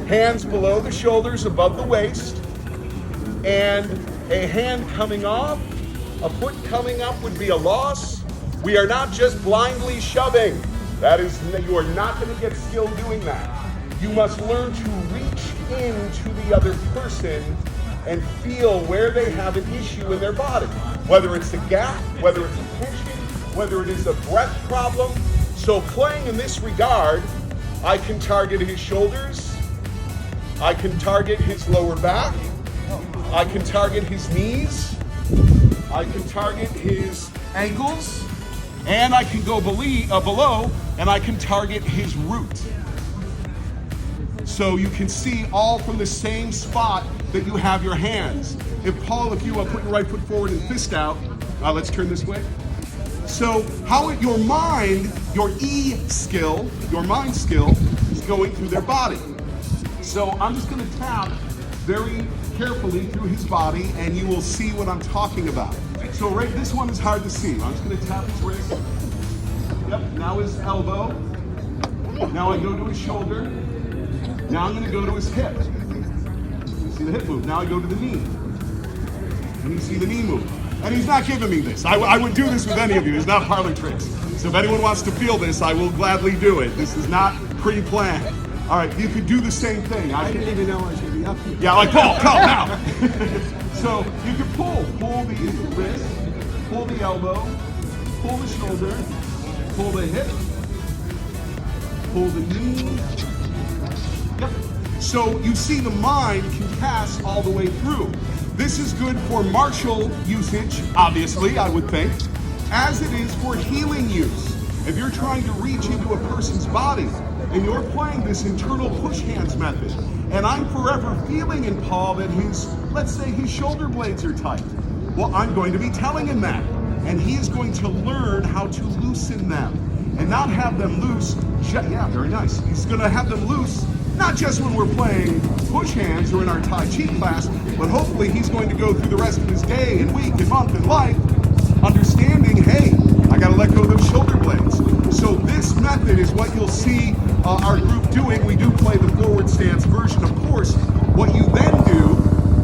Hands below the shoulders, above the waist, and a hand coming off, a foot coming up would be a loss. We are not just blindly shoving. That is, you are not going to get skill doing that. You must learn to reach into the other person and feel where they have an issue in their body, whether it's a gap, whether it's a tension, whether it is a breath problem. So playing in this regard, I can target his shoulders, I can target his lower back, I can target his knees, I can target his ankles, and I can go below and I can target his root. So you can see all from the same spot that you have your hands. If you put your right foot forward and fist out, let's turn this way. So how your mind skill is going through their body. So I'm just going to tap very carefully through his body and you will see what I'm talking about. So this one is hard to see. I'm just going to tap his wrist. Yep, now his elbow. Now I go to his shoulder. Now I'm going to go to his hip. You see the hip move. Now I go to the knee. And you see the knee move. And he's not giving me this. I would do this with any of you. It's not parlor tricks. So if anyone wants to feel this, I will gladly do it. This is not pre-planned. All right, you could do the same thing. I didn't even know I was going to be up here. Yeah, like pull now. So you can pull the wrist, pull the elbow, pull the shoulder, pull the hip, pull the knee. Yep. So you see the mind can pass all the way through. This is good for martial usage, obviously, I would think, as it is for healing use. If you're trying to reach into a person's body and you're playing this internal push hands method, and I'm forever feeling in Paul that let's say his shoulder blades are tight. Well, I'm going to be telling him that. And he is going to learn how to loosen them and not have them loose. Yeah, very nice. He's going to have them loose, not just when we're playing push hands or in our Tai Chi class, but hopefully he's going to go through the rest of his day and week and month and life understanding, hey, I got to let go of those shoulder blades. So this method is what you'll see our group doing. We do play the forward stance version, of course. What you then do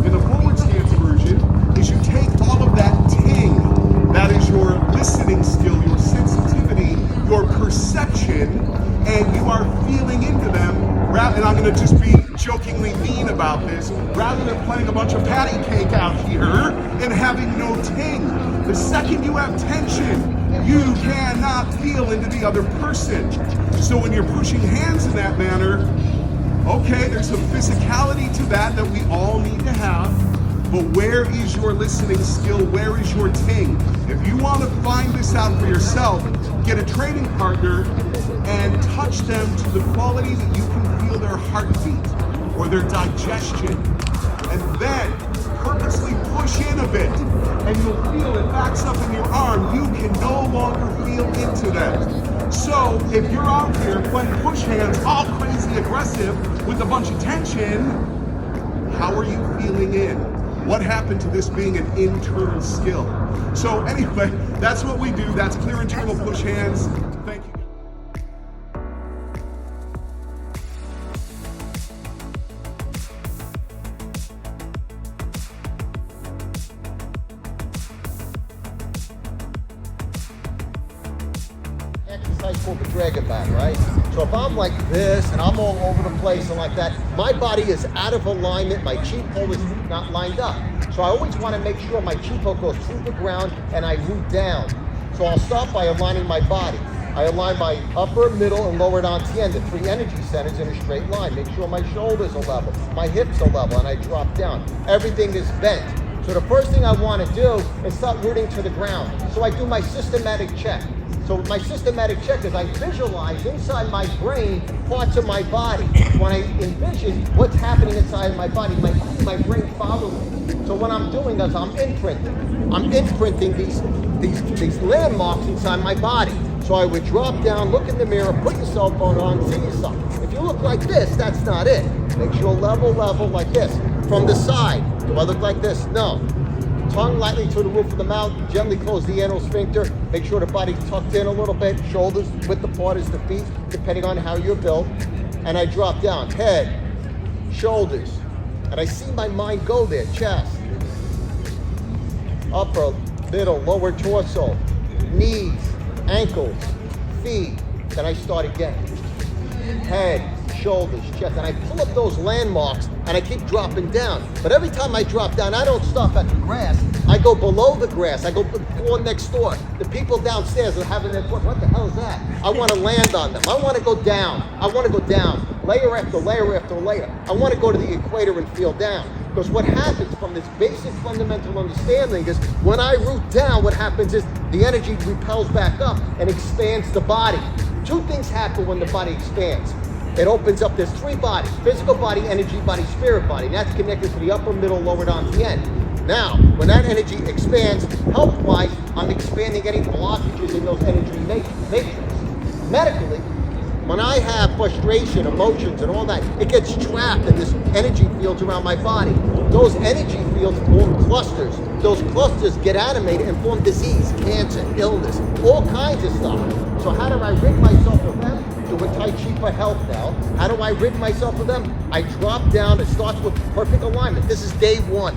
in the forward stance version is you take all of that Ting, that is your listening skill, your sensitivity, your perception, and you are feeling into them. And I'm going to just be jokingly mean about this, rather than playing a bunch of patty cake out here and having no Ting. The second you have tension, you cannot feel into the other person. So when you're pushing hands in that manner, okay, there's some physicality to that we all need to have, but where is your listening skill? Where is your Ting? If you want to find this out for yourself, get a training partner and touch them to the quality that you can feel their heartbeat or their digestion, and then purposely push in a bit, and you'll feel it backs up in your arm. You can no longer feel into them. So if you're out here playing push hands all crazy aggressive with a bunch of tension, how are you feeling in? What happened to this being an internal skill? So anyway, that's what we do. That's clear internal push hands. Thank you. Exercise called the dragon back, right? So if I'm like this and I'm all over the place and like that, my body is out of alignment, my chi pole is not lined up. So I always want to make sure my chi pole goes through the ground and I root down. So I'll start by aligning my body. I align my upper, middle, and lower dantian, the three energy centers in a straight line. Make sure my shoulders are level, my hips are level, and I drop down. Everything is bent. So the first thing I want to do is start rooting to the ground. So I do my systematic check. So my systematic check is I visualize inside my brain parts of my body. When I envision what's happening inside my body, my brain follows me. So what I'm doing is I'm imprinting these landmarks inside my body. So I would drop down, look in the mirror, put your cell phone on, see yourself. If you look like this, that's not it. Make sure level like this. From the side, do I look like this? No. Tongue lightly to the roof of the mouth, gently close the anal sphincter, make sure the body's tucked in a little bit, shoulders width apart as the feet, depending on how you're built. And I drop down, head, shoulders. And I see my mind go there, chest, upper, middle, lower torso, knees, ankles, feet. Then I start again. Head, shoulders, chest, and I pull up those landmarks and I keep dropping down. But every time I drop down, I don't stop at the grass. I go below the grass. I go to the floor next door. The people downstairs are having their thoughts, what the hell is that? I want to land on them. I want to go down. I want to go down. Layer after layer after layer. I want to go to the equator and feel down. Because what happens from this basic fundamental understanding is when I root down, what happens is the energy repels back up and expands the body. Two things happen when the body expands. It opens up, there's three bodies: physical body, energy body, spirit body. And that's connected to the upper, middle, lower down to the end. Now, when that energy expands, health-wise, I'm expanding any blockages in those energy matrix. Medically, when I have frustration, emotions, and all that, it gets trapped in this energy fields around my body. Those energy fields form clusters. Those clusters get animated and form disease, cancer, illness, all kinds of stuff. So how do I rid myself of them? Doing Tai Chi for health now. How do I rid myself of them? I drop down. It starts with perfect alignment. This is day one.